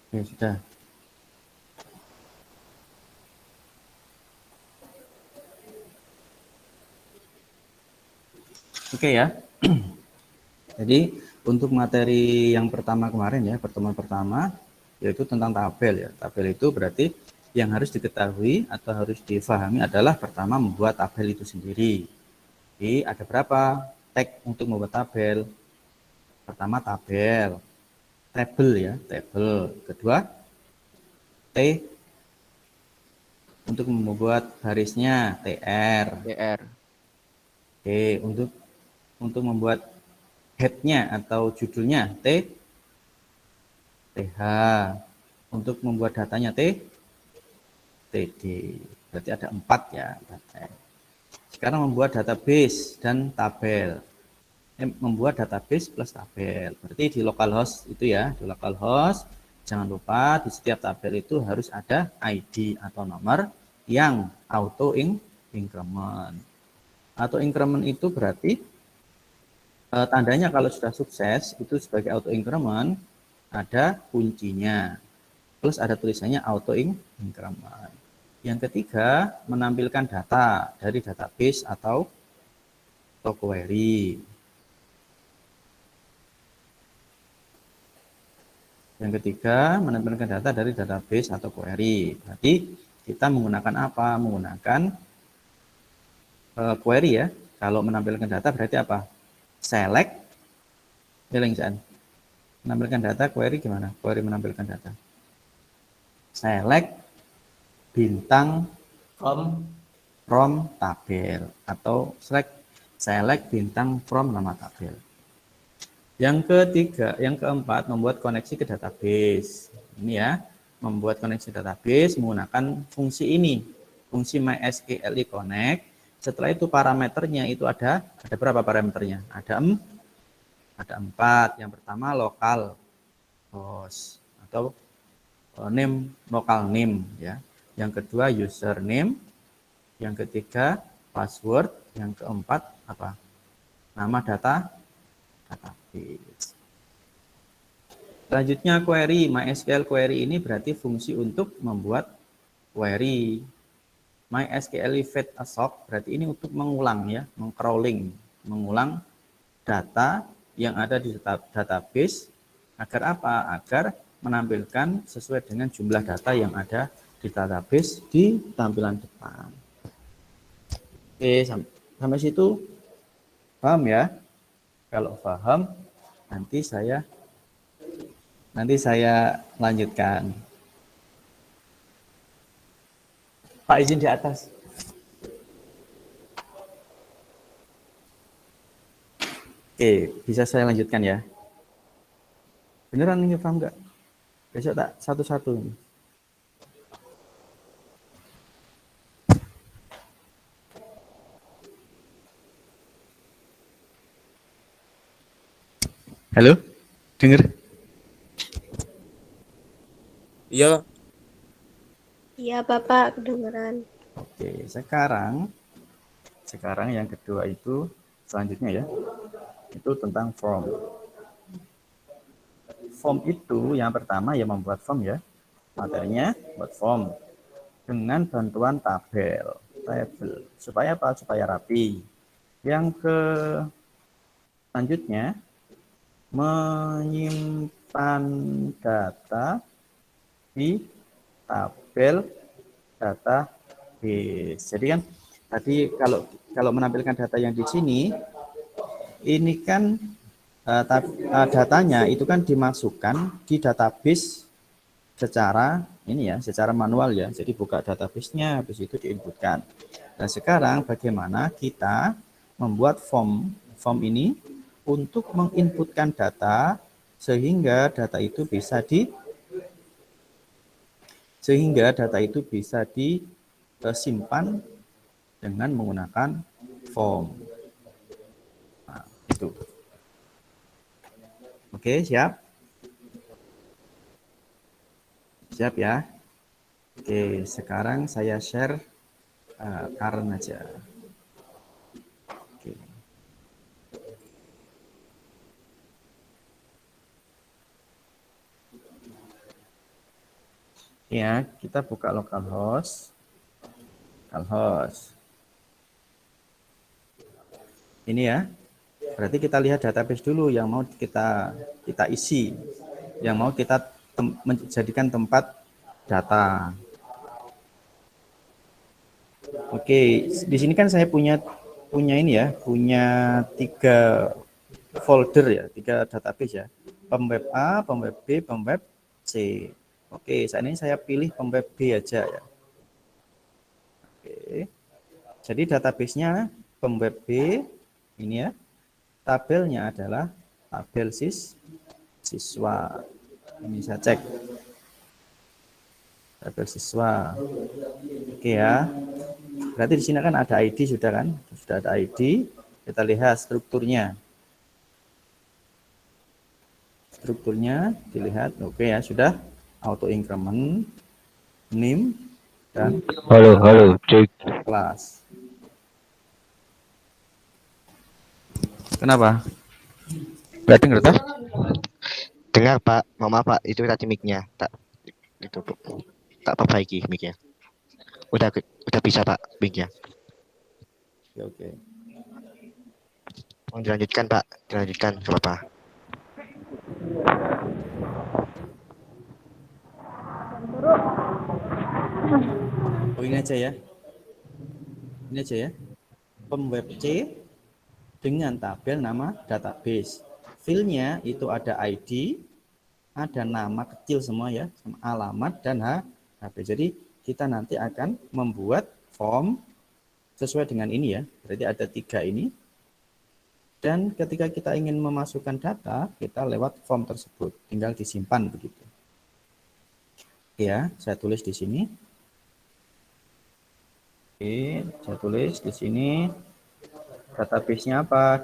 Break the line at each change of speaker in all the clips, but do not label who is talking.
Oke, sudah. Oke ya. Jadi untuk materi yang pertama kemarin ya, pertemuan pertama, yaitu tentang tabel ya. Tabel itu berarti yang harus diketahui atau harus difahami adalah pertama membuat tabel itu sendiri. Jadi ada berapa tag untuk membuat tabel? Pertama tabel, table ya, table. Kedua T untuk membuat barisnya TR.
TR.
Oke, untuk membuat headnya atau judulnya TH. Untuk membuat datanya TD. Berarti ada 4 ya. Sekarang membuat database dan tabel. Membuat database plus tabel. Berarti di localhost itu ya, di localhost jangan lupa di setiap tabel itu harus ada ID atau nomor yang auto increment. Auto increment itu berarti tandanya kalau sudah sukses itu sebagai auto increment ada kuncinya. Plus ada tulisannya auto increment. Yang ketiga, menampilkan data dari database atau query. Yang ketiga, menampilkan data dari database atau query. Berarti kita menggunakan apa? Menggunakan query ya. Kalau menampilkan data berarti apa? Select, menampilkan data, query gimana? Query menampilkan data. Select bintang from tabel atau select bintang from nama tabel. Yang ketiga, yang keempat, membuat koneksi ke database. Ini ya, membuat koneksi database menggunakan fungsi ini, fungsi MySQL Connect. Setelah itu parameternya itu ada berapa parameternya? Ada 4. Yang pertama local host atau name, local name ya. Yang kedua username, yang ketiga password, yang keempat apa? Nama database. Selanjutnya query, MySQL query ini berarti fungsi untuk membuat query. MySQL fetch assoc berarti ini untuk mengulang ya, mengcrawling, mengulang data yang ada di database agar apa? Agar menampilkan sesuai dengan jumlah data yang ada di database di tampilan depan. Oke, sampai situ paham ya? Kalau paham, nanti saya lanjutkan. Pak izin di atas. Oke, bisa saya lanjutkan ya? Beneran ini paham nggak? Besok tak satu-satu. Halo? Dengar?
Iya.
Iya, Bapak, kedengeran.
Oke, sekarang yang kedua itu selanjutnya ya. Itu tentang form. Form itu yang pertama ya membuat form ya. Materinya buat form dengan bantuan tabel. Supaya apa? Supaya rapi. Yang ke selanjutnya menyimpan data di tabel database. Jadi kan tadi kalau menampilkan data yang di sini, ini kan datanya itu kan dimasukkan di database secara ini ya, secara manual ya. Jadi buka database-nya, habis itu diinputkan. Dan sekarang bagaimana kita membuat form ini untuk menginputkan data sehingga data itu bisa disimpan dengan menggunakan form. Nah, itu. Oke, siap? Siap ya? Oke, sekarang saya share Karen aja. Oke. Ya, kita buka localhost. Localhost. Ini ya. Berarti kita lihat database dulu yang mau kita isi, yang mau kita menjadikan tempat data. Oke, di sini kan saya punya ini ya, punya 3 folder ya, 3 database ya. Pemweb A, pemweb B, pemweb C. Oke, saat ini saya pilih pemweb B aja ya. Oke. Jadi database-nya pemweb B ini ya. Tabelnya adalah tabel siswa. Ini saya cek. Tabel siswa. Oke ya. Berarti di sini kan ada ID sudah kan? Sudah ada ID. Kita lihat strukturnya. Strukturnya dilihat. Oke ya, sudah auto increment, name dan
Halo, cek.
kelas. Kenapa? Nggak dengar toh?
Dengar Pak, maaf Pak, itu tadi mic-nya tak ditutup. Tak perbaiki mic-nya. Udah bisa Pak mic-nya.
Oke.
Mau dilanjutkan Pak, dilanjutkan ke Bapak.
Oh, ini aja ya. Ini aja ya. Pemweb C dengan tabel nama database. Filenya itu ada ID, ada nama kecil semua ya, alamat dan HP. Jadi kita nanti akan membuat form sesuai dengan ini ya. Berarti ada 3 ini. Dan ketika kita ingin memasukkan data, kita lewat form tersebut. Tinggal disimpan begitu. Ya, saya tulis di sini. Oke, saya tulis di sini. Database-nya apa?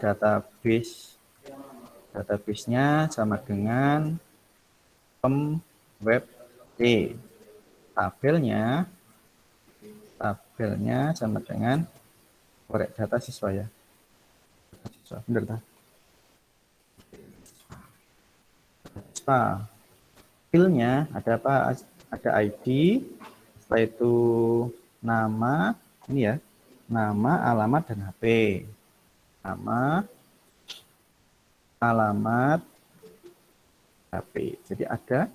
Database-nya sama dengan pemweb C. Tabelnya sama dengan korek data siswa ya. Bener tak? Siswa. Filenya ada apa? Ada ID, setelah itu nama, ini ya, nama, alamat, dan HP. Nama, alamat, HP. Jadi ada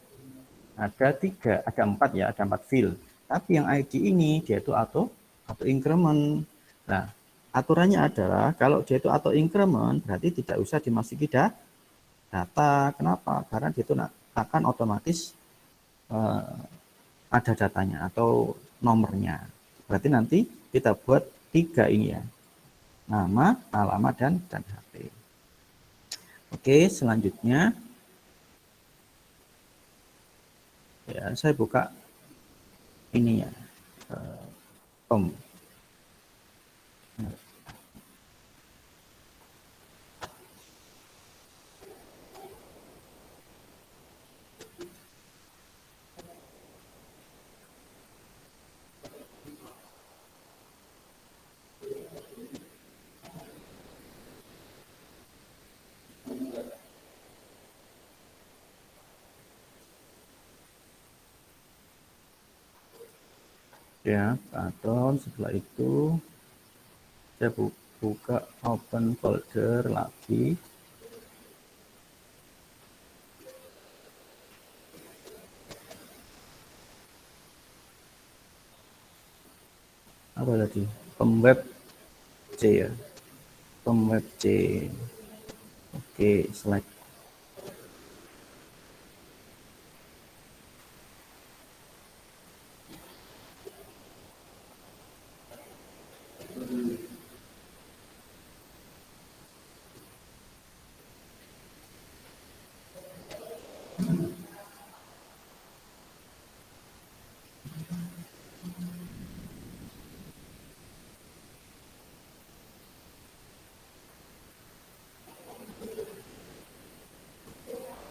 4 ya, ada 4 field. Tapi yang ID ini dia itu auto increment. Nah, aturannya adalah kalau dia itu auto increment berarti tidak usah dimasuki data. Kenapa? Karena dia itu akan otomatis ada datanya atau nomornya. Berarti nanti kita buat 3 ini ya. Nama, alamat, dan HP. Oke, selanjutnya ya saya buka ini ya. Tom. Ya, patron. Setelah itu saya buka open folder lagi. Apa tadi? Pemweb C ya. Pemweb C. Oke, select.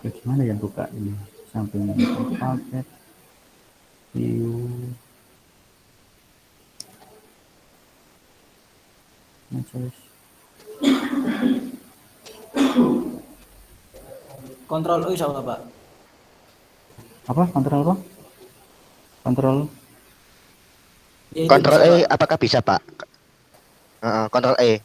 Gimana yang buka ini? Samping paket view message.
Kontrol U sama Pak.
Apa? Kontrol apa? Kontrol.
Kontrol E apakah bisa Pak? Kontrol E.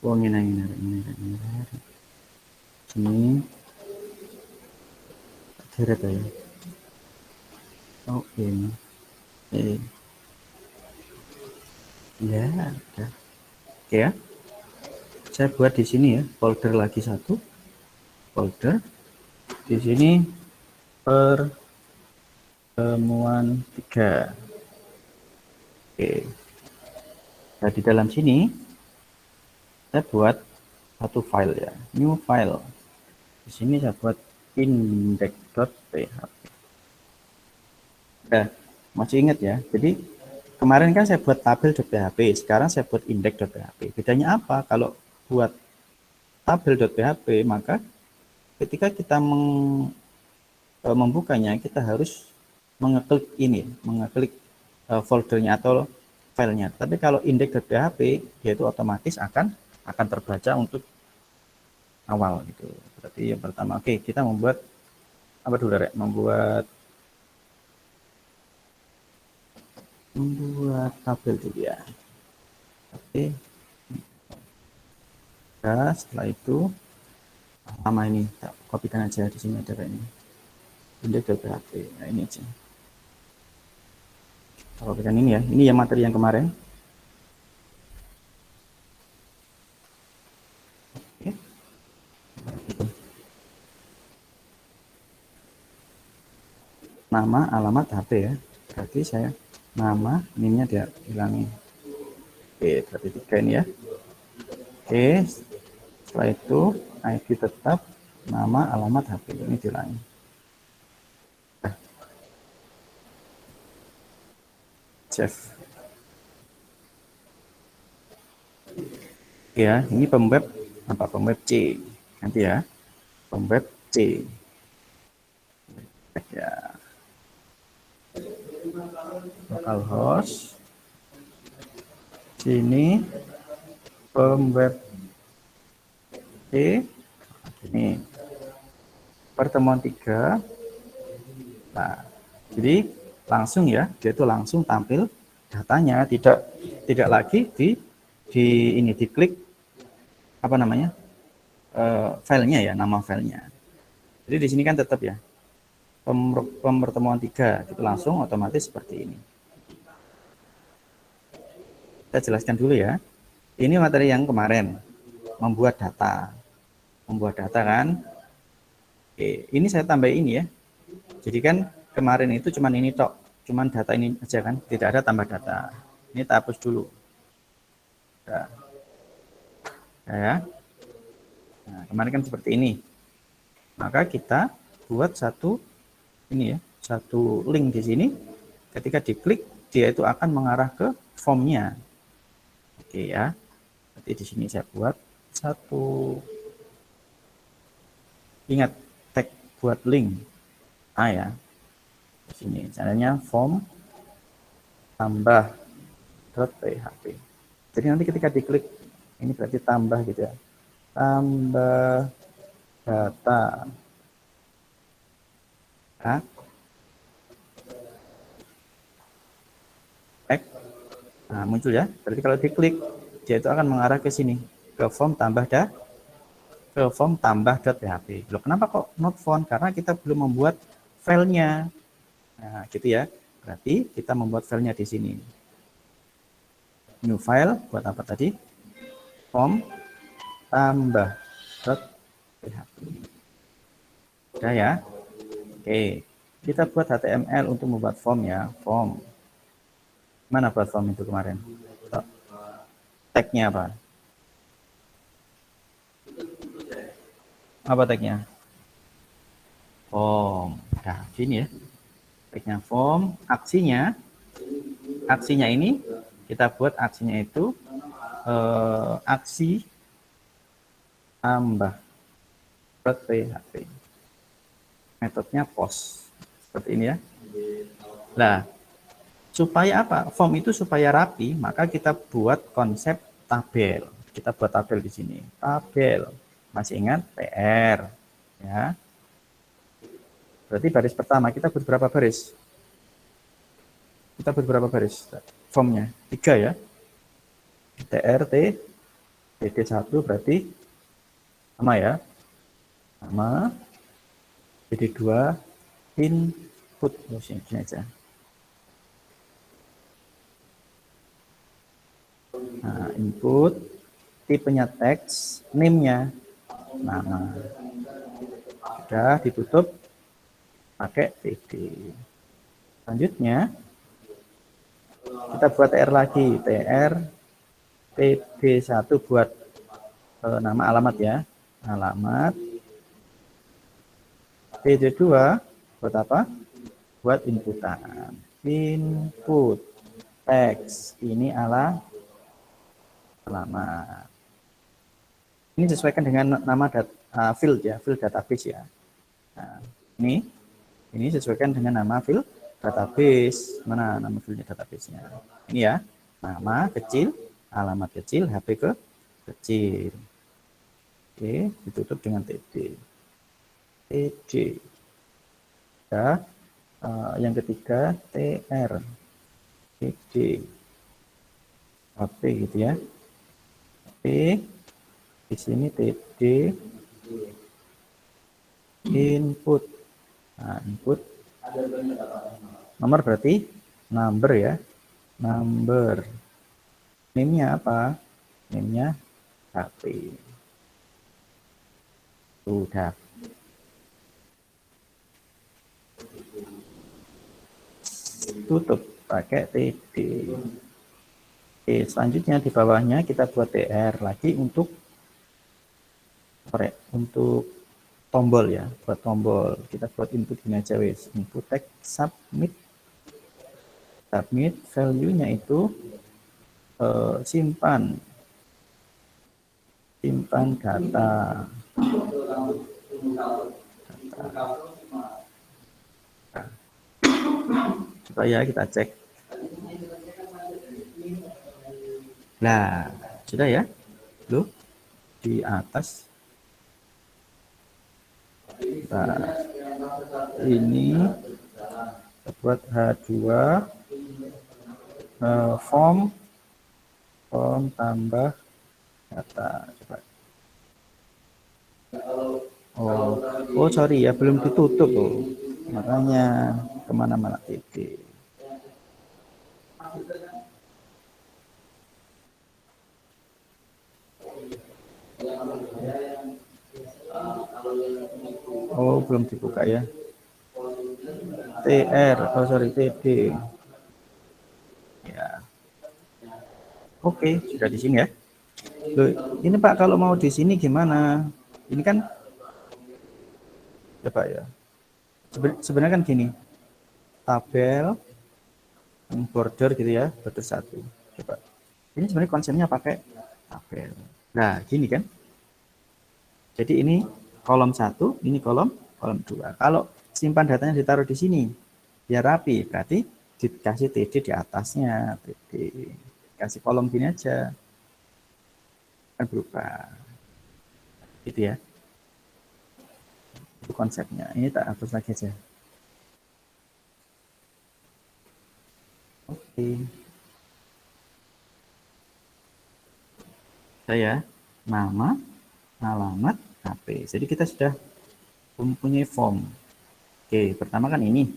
Oh, ini. Ini seret ya. Oh, ini. Ya, udah. Oke ya. Saya buat di sini ya, folder lagi satu. Folder. Di sini pertemuan 3. Oke. Nah, di dalam sini saya buat satu file ya, new file. Di sini saya buat index.php. Nah, masih ingat ya? Jadi kemarin kan saya buat tabel.php, sekarang saya buat index.php. Bedanya apa? Kalau buat tabel.php, maka ketika kita membukanya, kita harus mengeklik ini, mengeklik foldernya atau filenya. Tapi kalau index.php, dia itu otomatis akan terbaca untuk awal gitu. Berarti yang pertama, oke, kita membuat apa dulu, Rek? Membuat tabel dulu ya. Oke. Nah, setelah itu nama ini tak kopikan aja, di sini ada ini index.php. Nah, ini aja. Kita kopikan ini ya. Ini yang materi yang kemarin. Oke. Nama, alamat, HP ya. Berarti saya nama, ini dia hilangin. Oke, berarti 3 ini ya. Oke, setelah itu ID tetap, nama, alamat, HP ini dihilangin. Nah, save. Oke ya, ini pemweb apa? Pemweb C. Nanti ya, pemweb C. Ya. Localhost. Sini pemweb C. Ini pertemuan 3. Nah, jadi langsung ya, dia itu langsung tampil datanya, tidak lagi di ini diklik apa namanya filenya ya, nama filenya. Jadi di sini kan tetap ya pertemuan 3 itu langsung otomatis seperti ini. Kita jelaskan dulu ya. Ini materi yang kemarin membuat data kan. Oke, ini saya tambah ini ya. Jadi kan kemarin itu cuman ini tok, cuman data ini aja kan, tidak ada tambah data. Ini kita hapus dulu. Nah, ya. Nah, kemarin kan seperti ini. Maka kita buat satu ini ya, satu link di sini. Ketika diklik, dia itu akan mengarah ke formnya. Oke ya. Nanti di sini saya buat satu. Ingat tag buat link A ya. Di sini caranya form tambah .php. Jadi nanti ketika diklik ini berarti tambah gitu ya. Tambah data. Nah, nah, muncul ya. Berarti kalau diklik dia itu akan mengarah ke sini, ke form tambah .php. Loh, kenapa kok not found? Karena kita belum membuat filenya. Nah, gitu ya. Berarti kita membuat filenya di sini. New file buat apa tadi? Form tambah .php. Udah ya. Oke, kita buat HTML untuk membuat form ya. Form Mana buat form itu kemarin? Tag-nya apa? Apa tag-nya? Form. Nah, sini ya. Tag-nya form. Aksinya ini kita buat aksinya itu aksi tambah PHP. Metodenya post. Seperti ini ya. Nah, supaya apa? Form itu supaya rapi, maka kita buat konsep tabel. Kita buat tabel di sini. Tabel. Masih ingat TR, ya. Berarti baris pertama kita buat berapa baris? Kita buat berapa baris? Formnya 3 ya. TRT TD1 berarti sama ya. Sama. TD2 input. Sini aja. Nah, input, tipenya teks, name-nya nama. Sudah ditutup pakai TD. Selanjutnya kita buat TR lagi, TR TD1 buat nama alamat ya, alamat. TD2 buat apa? Buat inputan. Input teks, ini alamat. Ini disesuaikan dengan nama field ya, field database ya. Nah, ini sesuaikan dengan nama field database. Mana nama fieldnya database-nya? Ini ya, nama kecil, alamat kecil, HP kecil. Oke, ditutup dengan TD. Ya, yang ketiga TR. TD. HP gitu ya. HP di sini TD input. Nah, input nomor berarti number ya. Number. Name-nya apa? Name-nya HP. Sudah. Tutup pakai TD. Oke, selanjutnya di bawahnya kita buat TR lagi untuk tombol ya, buat tombol. Kita buat input gini aja wis. Input text submit. Submit value-nya itu simpan data. Coba ya kita cek. Nah, sudah ya. Loh, di atas. Nah, ini buat H2 form tambah data. Coba. Oh sorry ya, belum ditutup loh. Makanya kemana-mana TD. Oh, belum dibuka ya. TR, oh sorry, TD. Ya. Oke, sudah di sini ya. Loh, ini Pak kalau mau di sini gimana? Ini kan coba ya. Sebenarnya kan gini. Tabel border gitu ya, border 1. Coba. Ini sebenarnya konsepnya pakai tabel. Nah, gini kan. Jadi ini kolom 1, ini kolom 2. Kalau simpan datanya ditaruh di sini, biar rapi, berarti dikasih TD di atasnya, TD. Kasih kolom gini aja. Kan berubah. Gitu ya. Itu konsepnya. Ini tak hapus lagi aja. Oke. Saya nama, alamat, HP. Jadi kita sudah mempunyai form. Oke, pertama kan ini.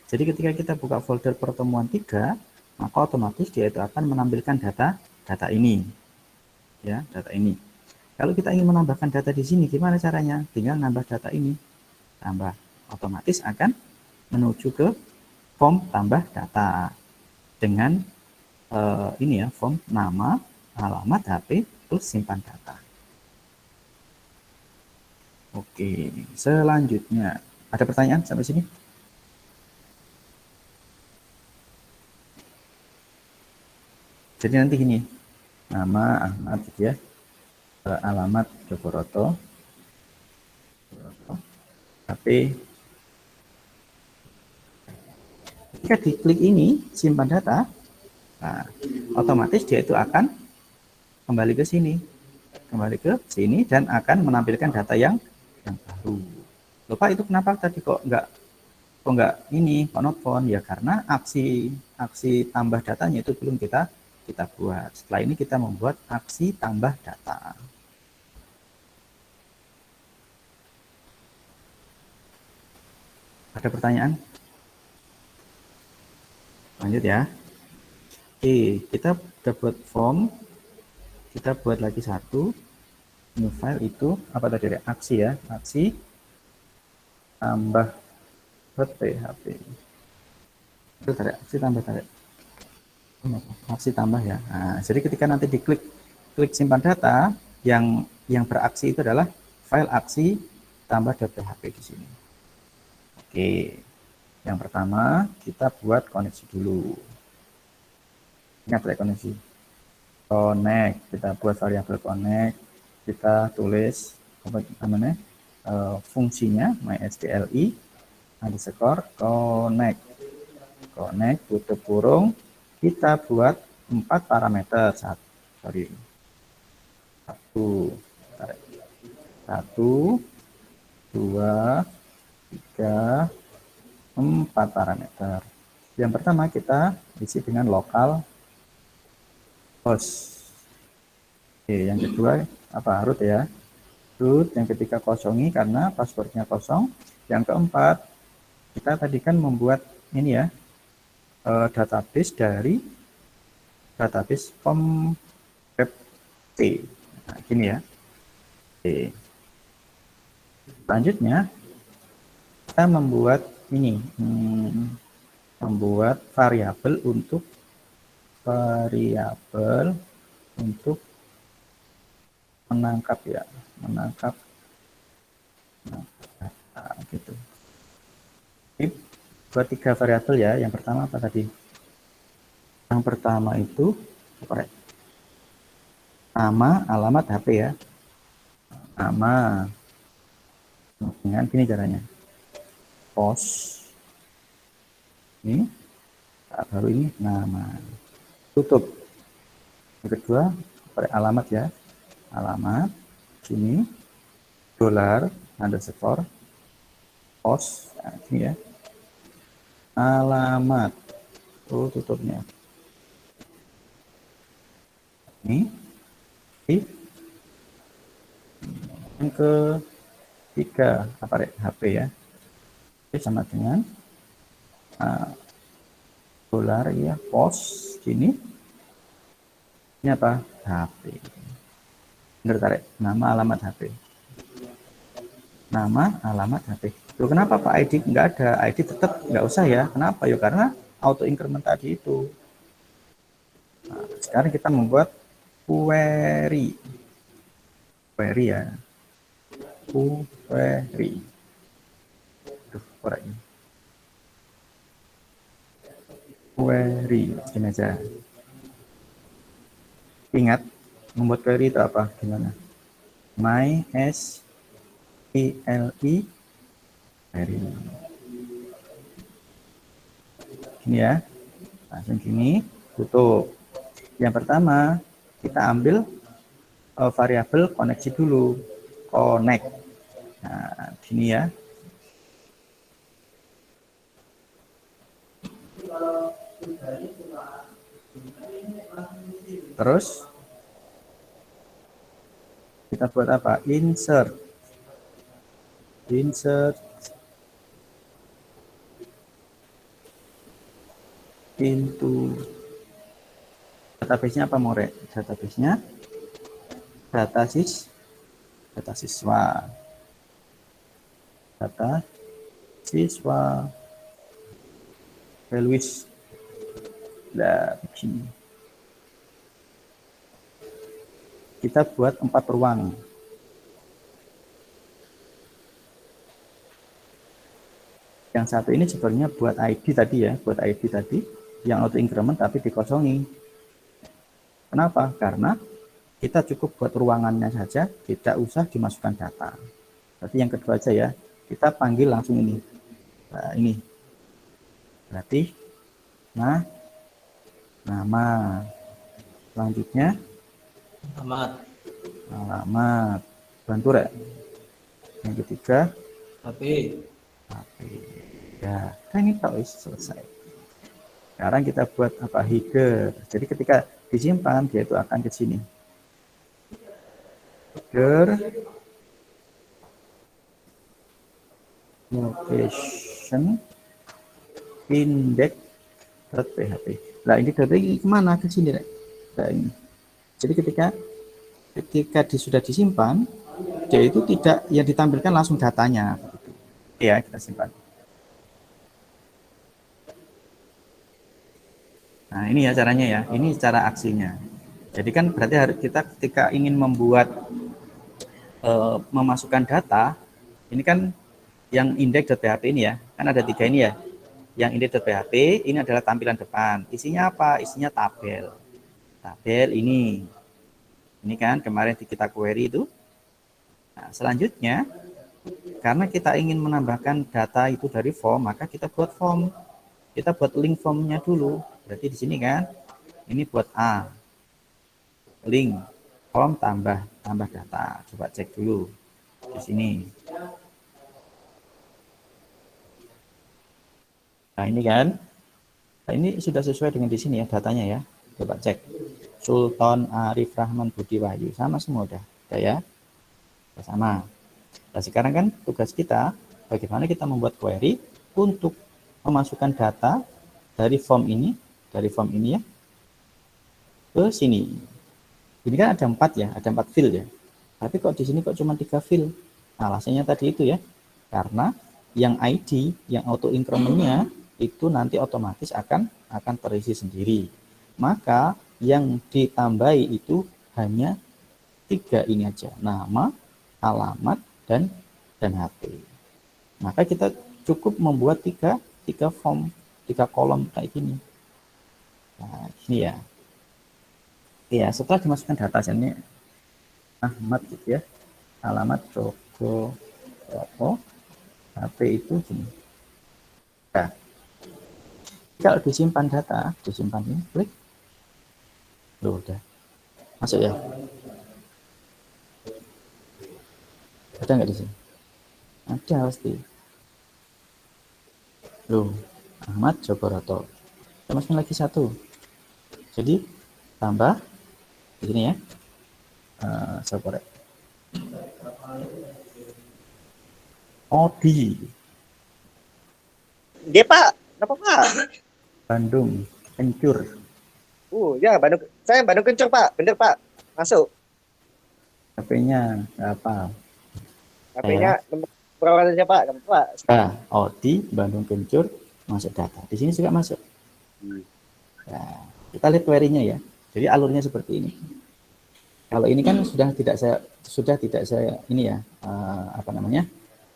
Jadi ketika kita buka folder pertemuan 3, maka otomatis dia itu akan menampilkan data ini. Ya, data ini. Kalau kita ingin menambahkan data di sini, gimana caranya? Tinggal nambah data ini. Tambah. Otomatis akan menuju ke form tambah data. Dengan ini ya, form nama, alamat HP, plus simpan data. Oke, selanjutnya ada pertanyaan sampai sini? Jadi nanti gini, nama Ahmad gitu ya, alamat Jogoroto, HP. Ketika diklik ini simpan data, nah, otomatis dia itu akan kembali ke sini, dan akan menampilkan data yang baru. Lupa itu kenapa tadi kok nggak ini not found ya, karena aksi tambah datanya itu belum kita buat. Setelah ini kita membuat aksi tambah data. Ada pertanyaan? Lanjut ya. Oke, kita udah buat form, kita buat lagi satu new file. Itu apa tadi? Aksi ya, aksi tambah PHP. Itu tarik, aksi tambah tarik. Aksi tambah ya. Nah, jadi ketika nanti diklik simpan data, yang beraksi itu adalah file aksi tambah .php di sini. Oke, yang pertama kita buat koneksi dulu. Ingat ya koneksi. Connect, kita buat variabel connect, kita tulis apa namanya fungsinya mysqli underscore connect tutup kurung, kita buat 4 parameter. Satu, 2, 3, 4 parameter. Yang pertama kita isi dengan local host. Oke, yang kedua apa? Root ya. Root. Yang ketiga kosongi karena passwordnya kosong. Yang keempat kita tadi kan membuat ini ya, database dari database form web T. Nah, gini ya. Oke. Selanjutnya kita membuat ini, membuat variabel untuk menangkap ya, gitu. Ini buat 3 variabel ya. Yang pertama apa tadi? Yang pertama itu apa? Nama, alamat HP ya. Nama dengan gini caranya. Post ini, baru ini nama. Tutup. Yang kedua alamat ya. Alamat sini $_ post, nah, ini ya. Alamat. Tutupnya. Ini. Yang ketiga apa? HP ya. Sama dengan $ ya, post sini. Ini apa? HP. Bener tarik, nama alamat HP. Nama alamat HP. Loh, kenapa Pak ID nggak ada? ID tetap nggak usah ya. Kenapa? Ya karena auto increment tadi itu. Nah, sekarang kita membuat query ya. Query. Query, gini aja. Ingat, membuat query itu apa? Gimana? MySQL query. Gini ya. Langsung gini, tutup. Yang pertama, kita ambil variabel koneksi dulu. Connect. Nah, gini ya. Terus kita buat apa? Insert into database-nya apa more? Database-nya data siswa. Values. Nah, begini. kita buat 4 ruang. Yang satu ini sebenarnya buat ID tadi ya, buat ID tadi yang auto increment tapi dikosongi. Kenapa? Karena kita cukup buat ruangannya saja, tidak usah dimasukkan data. Berarti yang kedua aja ya, kita panggil langsung ini. Nah, ini. Berarti nama. Selanjutnya alamat. Bantu rek. Yang ketiga HP. Ya, kan ini tak selesai. Sekarang kita buat apa? Header. Jadi ketika disimpan dia itu akan ke sini. Header location index.php. Nah, ini dari kemana ke sini, Rek? Nah, ini. Jadi ketika sudah disimpan, dia itu tidak yang ditampilkan langsung datanya. Ya, kita simpan. Nah, ini ya caranya ya. Ini cara aksinya. Jadi kan berarti harus kita ketika ingin membuat memasukkan data, ini kan yang index.php ini ya. Kan ada 3 ini ya. Yang index.php ini adalah tampilan depan. Isinya apa? Isinya tabel. Tabel ini. Ini kan kemarin kita query itu. Nah, selanjutnya karena kita ingin menambahkan data itu dari form, maka kita buat form. Kita buat link formnya dulu. Berarti di sini kan, ini buat A. Link form tambah data. Coba cek dulu di sini. Nah, ini kan. Nah, ini sudah sesuai dengan di sini ya datanya ya. Coba cek. Sultan Arif Rahman Budi Wahyu sama semua udah ya. Sama. Nah, sekarang kan tugas kita bagaimana kita membuat query untuk memasukkan data dari form ini ya ke sini. Ini kan ada 4 ya, ada 4 field ya. Tapi kok di sini kok cuma 3 field? Nah, alasannya tadi itu ya. Karena yang ID, yang auto increment-nya itu nanti otomatis akan terisi sendiri. Maka yang ditambahi itu hanya 3 ini aja, nama, alamat, dan HP. Maka kita cukup membuat 3 form, 3 kolom kayak gini. Nah, ini ya. Ya, setelah dimasukkan data ini Ahmad gitu ya. Alamat Joko, HP itu gini. Nah, kalau disimpan data, disimpan ini, klik. Loh, udah. Masuk ya. Ada nggak di sini? Ada pasti. Loh, Ahmad Jogoroto. Kita masukin lagi 1. Jadi tambah di sini ya. Sabar. Odi.
Dia Pak, kenapa Pak?
Bandung, Kencur.
Ya Bandung. Saya Bandung Kencur Pak, bener Pak. Masuk.
HP-nya apa?
HP-nya nomor perawatannya Pak, nomor Pak.
Odi, Bandung Kencur, masuk data. Di sini juga masuk. Nah, kita lihat query-nya ya. Jadi alurnya seperti ini. Kalau ini kan sudah tidak saya ini ya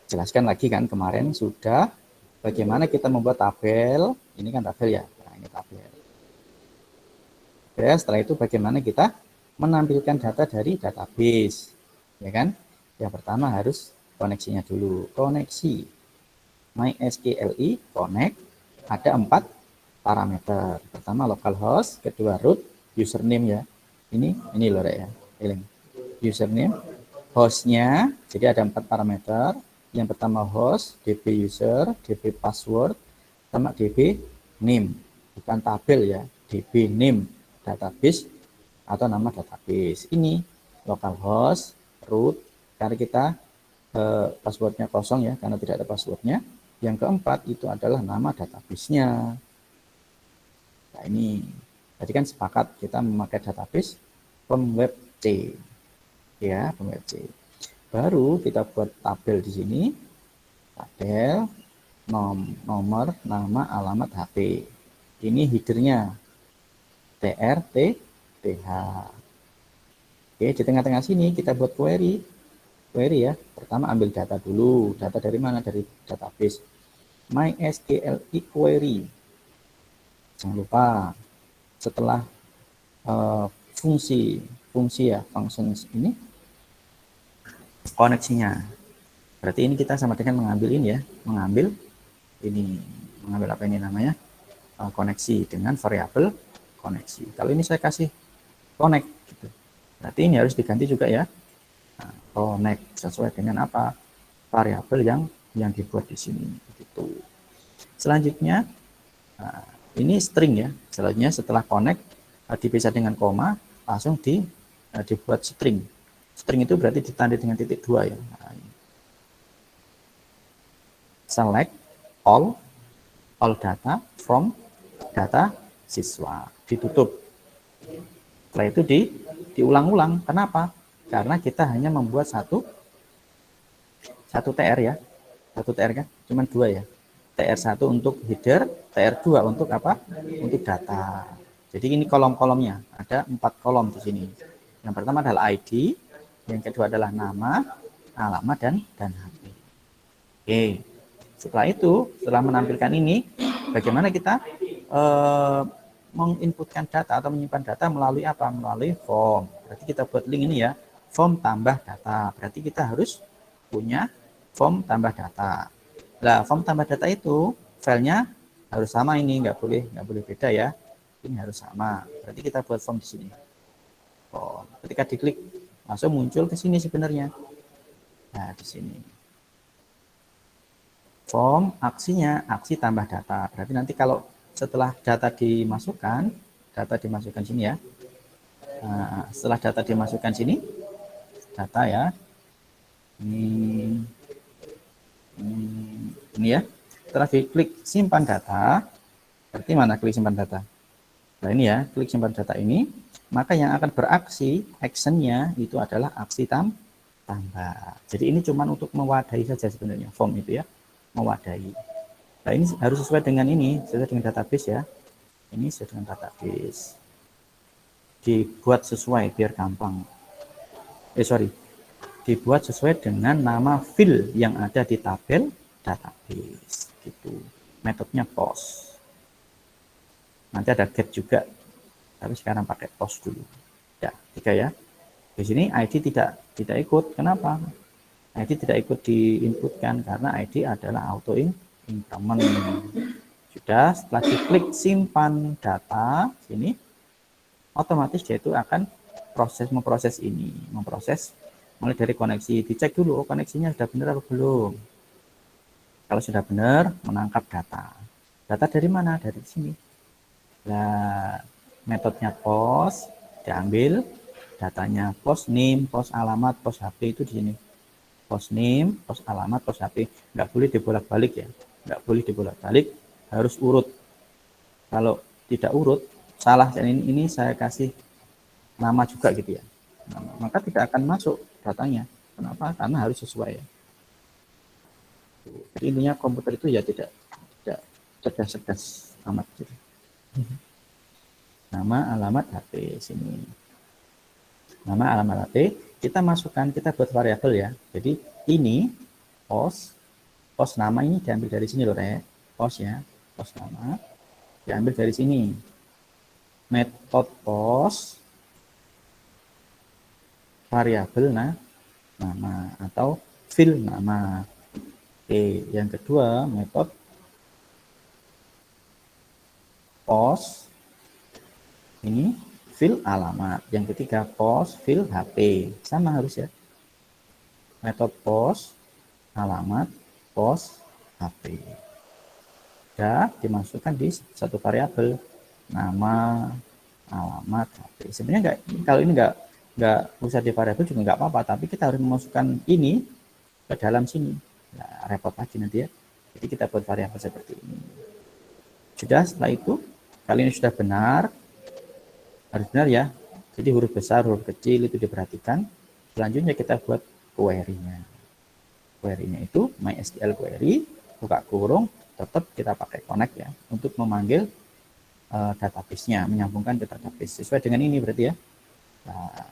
jelaskan lagi kan kemarin sudah bagaimana kita membuat tabel. Ini kan tabel ya. Nah, ini tabel. Ya, setelah itu bagaimana kita menampilkan data dari database, ya kan? Yang pertama harus koneksinya dulu. Koneksi MySQLi connect ada 4 parameter. Pertama localhost, kedua root, username ya. Ini loh ya. Username, hostnya, jadi ada 4 parameter. Yang pertama host, db user, db password, sama db name. Bukan tabel ya, db name database atau nama database. Ini localhost, root, karena kita passwordnya kosong ya, karena tidak ada passwordnya. Yang keempat itu adalah nama database-nya. Nah, ini tadi kan sepakat kita memakai database PemWeb C. Ya, PemWeb C. Baru kita buat tabel di sini. Tabel nomor, nama, alamat, HP. Ini headernya. TR, TH. Oke, di tengah-tengah sini kita buat query. Query ya. Pertama ambil data dulu. Data dari mana? Dari database. MySQL query. Jangan lupa setelah fungsi ya, functions ini koneksinya. Berarti ini kita sama dengan mengambil ini ya, mengambil apa ini namanya? Koneksi dengan variabel koneksi. Kalau ini saya kasih connect gitu. Berarti ini harus diganti juga ya. Nah, connect sesuai dengan apa? Variabel yang dibuat di sini gitu. Selanjutnya ini string ya. Selanjutnya setelah connect dipisah dengan koma, langsung dibuat string. String itu berarti ditandai dengan titik 2 ya. Nah, select all data from data siswa, ditutup. Setelah itu diulang-ulang. Kenapa? Karena kita hanya membuat satu TR ya. Satu TR kan? Cuman 2 ya. TR1 untuk header, TR2 untuk apa? Untuk data. Jadi ini kolom-kolomnya. Ada 4 kolom di sini. Yang pertama adalah ID, yang kedua adalah nama, alamat, dan HP. Oke. Setelah menampilkan ini, bagaimana kita menginputkan data atau menyimpan data melalui apa? Melalui form. Berarti kita buat link ini ya, form tambah data. Berarti kita harus punya form tambah data. Nah, form tambah data itu filenya harus sama, ini nggak boleh beda ya. Ini harus sama. Berarti kita buat form di sini. Ketika diklik langsung muncul ke sini sebenarnya. Nah, di sini. Form aksinya aksi tambah data. Berarti nanti kalau setelah data dimasukkan sini ya. Nah, setelah data dimasukkan sini, data ya. Ini ya. Setelah diklik simpan data, berarti mana klik simpan data? Nah ini ya, klik simpan data ini, maka yang akan beraksi, actionnya itu adalah aksi tambah. Jadi ini cuma untuk mewadahi saja sebenarnya, form itu ya, mewadahi. Nah ini harus sesuai dengan sesuai dengan database ya. Ini sesuai dengan database. Dibuat sesuai biar gampang. Dibuat sesuai dengan nama field yang ada di tabel database gitu. Metodenya post. Nanti ada get juga, tapi sekarang pakai post dulu. Ya, 3 ya. Di sini ID tidak ikut. Kenapa? ID tidak ikut diinputkan karena ID adalah auto increment. Sudah, setelah diklik simpan data sini, otomatis dia itu akan memproses mulai dari koneksi. Dicek dulu koneksinya sudah benar atau belum. Kalau sudah benar, menangkap data. Data dari mana? Dari sini. Nah, metodenya post, diambil datanya post name, post alamat, post HP itu di sini. Post name, post alamat, post HP. Nggak boleh dibolak-balik ya. Nggak boleh dibolak-balik, harus urut. Kalau tidak urut, salah. Dan ini saya kasih nama juga gitu ya. Maka tidak akan masuk datanya. Kenapa? Karena harus sesuai ya. Jadi intinya komputer itu ya tidak cerdas-cerdas amat gitu. Nama, alamat, HP sini. Nama, alamat, HP kita masukkan, kita buat variabel ya. Jadi ini post nama ini diambil dari sini loh Rek. Post ya, post nama diambil dari sini. Metode post variabel nama atau field nama. Oke, yang kedua metode post ini field alamat. Yang ketiga post field HP. Sama harus ya. Metode post alamat post HP. Ya, dimasukkan di satu variabel nama, alamat, HP. Sebenarnya kalau ini nggak usah di variabel juga nggak apa-apa, tapi kita harus memasukkan ini ke dalam sini. Nah, repot lagi nanti ya. Jadi kita buat variabel seperti ini. Sudah, setelah itu kali ini sudah benar, harus benar ya. Jadi huruf besar, huruf kecil itu diperhatikan. Selanjutnya kita buat query-nya. Query-nya itu MySQL query, buka kurung, tetap kita pakai connect ya untuk memanggil database-nya, menyambungkan ke database sesuai dengan ini berarti ya. Nah,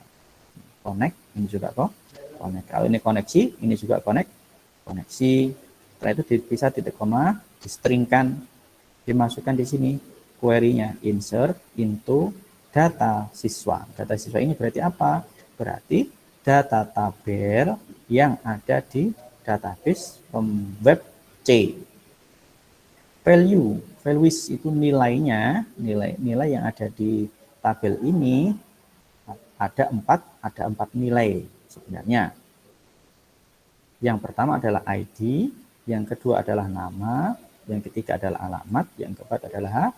connect, ini juga kok connect. Kalau ini koneksi, ini juga koneksi. Setelah itu bisa titik koma, distringkan, dimasukkan di sini query-nya, insert into data siswa. Data siswa ini berarti apa? Berarti data tabel yang ada di database web C. Values itu nilainya, nilai yang ada di tabel ini ada empat nilai sebenarnya. Yang pertama adalah ID, yang kedua adalah nama, yang ketiga adalah alamat, yang keempat adalah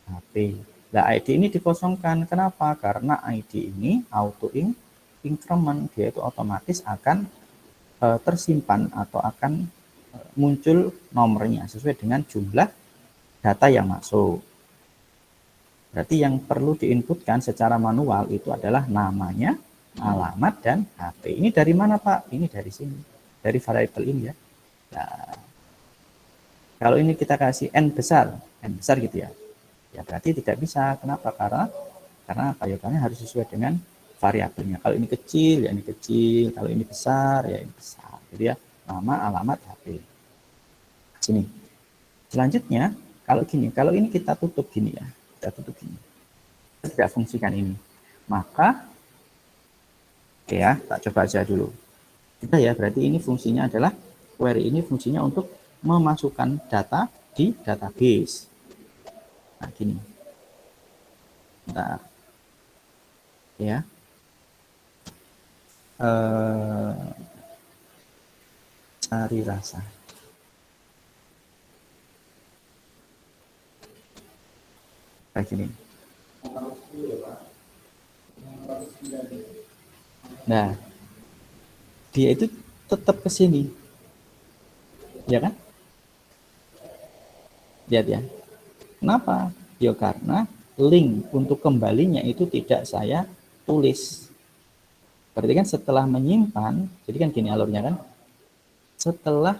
HP. Nah, ID ini dikosongkan. Kenapa? Karena ID ini auto increment, dia itu otomatis akan tersimpan atau akan muncul nomornya sesuai dengan jumlah data yang masuk. Berarti yang perlu diinputkan secara manual itu adalah namanya, alamat, dan HP. Ini dari mana, Pak? Ini dari sini, dari variabel ini ya. Nah, kalau ini kita kasih n besar gitu ya, ya berarti tidak bisa. Kenapa? Karena variabelnya harus sesuai dengan variabelnya. Kalau ini kecil, ya ini kecil. Kalau ini besar, ya ini besar. Jadi ya, nama, alamat, HP. Sini. Selanjutnya, kalau ini kita tutup gini ya, kita tidak fungsikan ini, maka oke ya, tak coba aja dulu. Kita ya, berarti ini fungsinya adalah query ini fungsinya untuk memasukkan data di database. Nah, gini. Bentar. Ya. Cari rasa. Kayak gini. Nah, dia itu tetap ke sini. Ya kan? Lihat ya. Kenapa? Ya karena link untuk kembalinya itu tidak saya tulis. Berarti kan setelah menyimpan, jadi kan gini alurnya kan. Setelah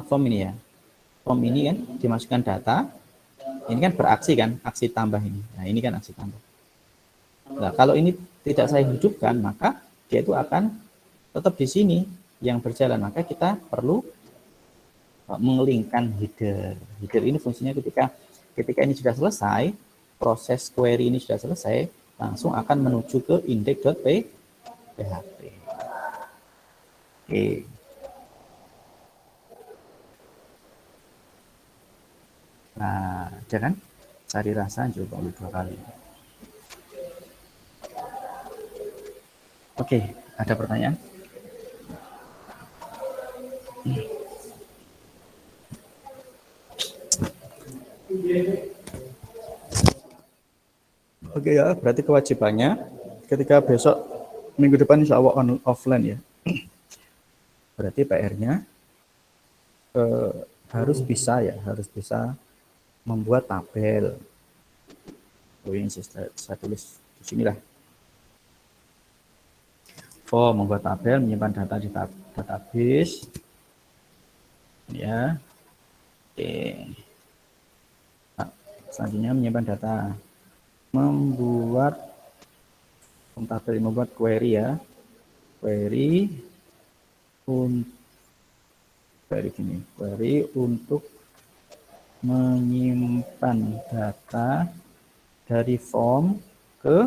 form ini ya. Form ini kan dimasukkan data. Ini kan beraksi kan, aksi tambah ini. Nah, ini kan aksi tambah. Nah, kalau ini tidak saya hidupkan, maka dia itu akan tetap di sini yang berjalan. Maka kita perlu mengelingkan header. Header ini fungsinya ketika ini sudah selesai, proses query ini sudah selesai, langsung akan menuju ke index.php. Oke. Nah, jangan cari rasa coba 2 kali. Oke, ada pertanyaan? Oke ya, berarti kewajibannya ketika besok minggu depan insya Allah offline ya. Berarti PR-nya harus bisa membuat tabel. Oh, ini saya tulis di sinilah. Membuat tabel, menyimpan data di database. Ya. Oke. Nah, selanjutnya menyimpan data. Membuat tabel, membuat query ya. Query untuk menyimpan data dari form ke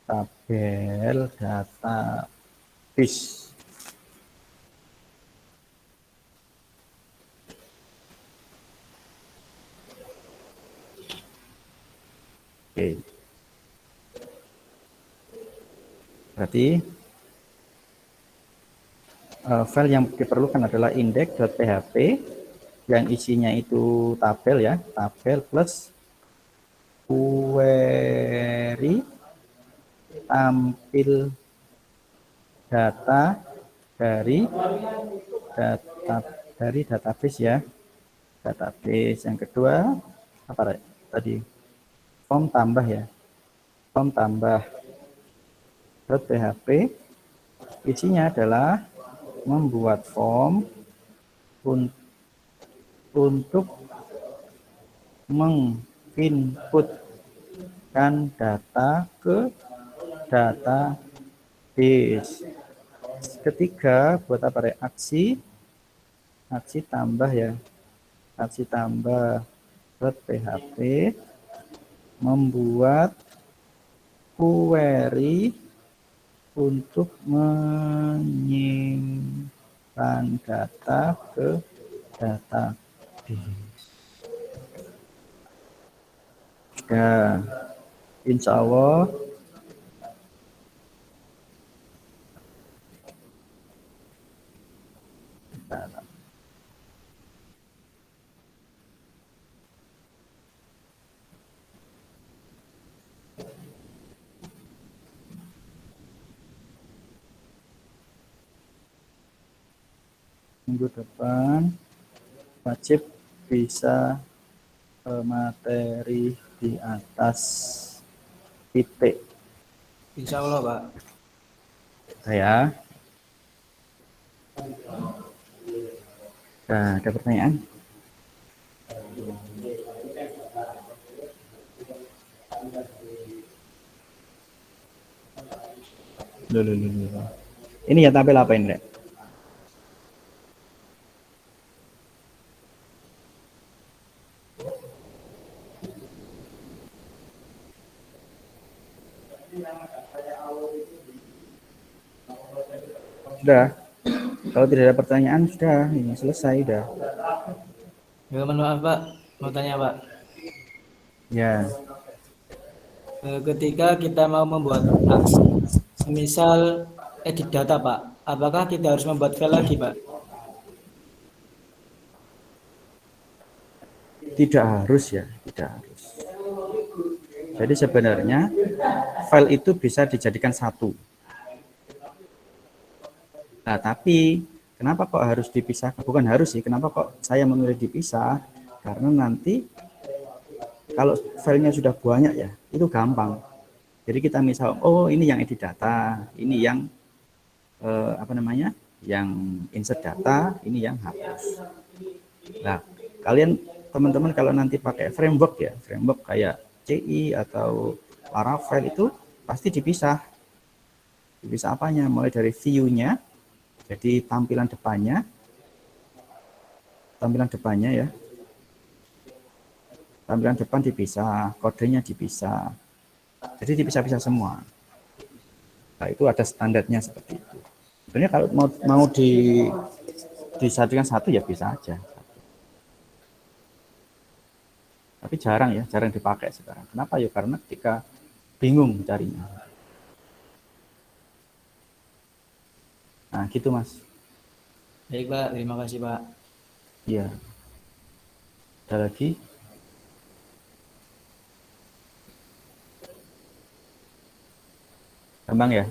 tabel database. Oke. Berarti file yang diperlukan adalah index.php yang isinya itu tabel ya, tabel plus query tampil data dari database ya, database. Yang kedua apa tadi, form tambah ya, form tambah .php isinya adalah membuat form untuk menginputkan data ke database. Bis. Ketiga, buat apa reaksi? Aksi tambah ya. Aksi tambah dot php membuat query untuk menyimpan data ke database. Ya, insya Allah minggu depan wajib bisa materi di atas titik.
Insya Allah, Pak.
Saya. Nah, ada pertanyaan? Loh. Ini ya tabel apa ini, Rek? Sudah. Kalau tidak ada pertanyaan, sudah. Ini selesai, sudah.
Ya, mohon maaf, Pak. Mau tanya, Pak.
Ya.
Ketika kita mau membuat aksi, misal edit data, Pak, apakah kita harus membuat file lagi, Pak?
Tidak harus ya, tidak harus. Jadi sebenarnya file itu bisa dijadikan satu. Nah, tapi kenapa kok harus dipisah? Bukan harus sih, kenapa kok saya memilih dipisah? Karena nanti kalau filenya sudah banyak ya, itu gampang. Jadi kita misal, oh ini yang edit data, ini yang yang insert data, ini yang hapus. Nah, kalian teman-teman kalau nanti pakai framework ya, framework kayak CI atau Laravel itu pasti dipisah. Dipisah apanya? Mulai dari view-nya, jadi tampilan depannya ya. Tampilan depan dipisah, kodenya dipisah. Jadi dipisah-pisah semua. Nah, itu ada standarnya seperti itu. Sebenarnya kalau mau disatukan satu ya bisa aja. Tapi jarang dipakai sekarang. Kenapa ya? Karena ketika bingung carinya. Nah, gitu Mas.
Baik, Pak. Terima kasih, Pak.
Iya. Ada lagi? Gampang ya?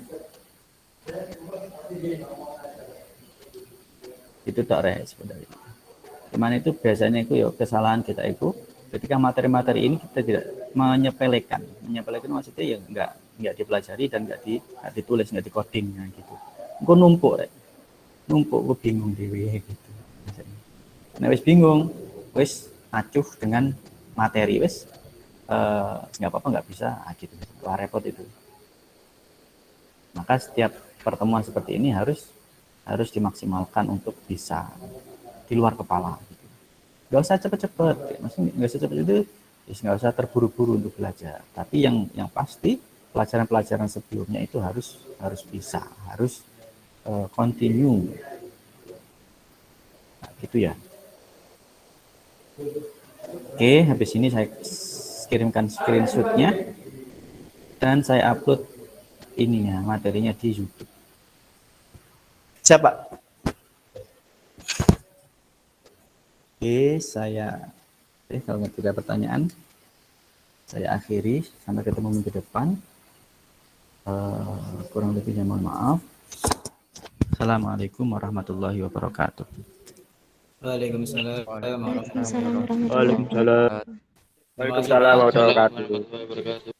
Itu tak sebenarnya. Cuman itu biasanya itu ya kesalahan kita itu ketika materi-materi ini kita tidak menyepelekan. Menyepelekan maksudnya ya enggak dipelajari dan enggak ditulis, enggak di-coding gitu. Engko numpuk gue bingung dhewe gitu. Nah, wis bingung, wis acuh dengan materi wis nggak apa-apa nggak bisa gitu. Wah, repot itu. Maka setiap pertemuan seperti ini harus dimaksimalkan untuk bisa di luar kepala gitu. Gak usah cepet-cepet, maksudnya gak usah cepet itu, gak usah terburu-buru untuk belajar. Tapi yang pasti pelajaran-pelajaran sebelumnya itu harus bisa, harus continue. Nah, gitu ya. Oke, habis ini saya kirimkan screenshotnya dan saya upload ininya, materinya di YouTube. Siapa? Oke, kalau tidak ada pertanyaan, saya akhiri. Sampai ketemu minggu depan. Kurang lebihnya mohon maaf. Assalamualaikum warahmatullahi wabarakatuh.
Waalaikumsalam warahmatullahi wabarakatuh.
Waalaikumsalam warahmatullahi wabarakatuh.
Waalaikumsalam warahmatullahi wabarakatuh.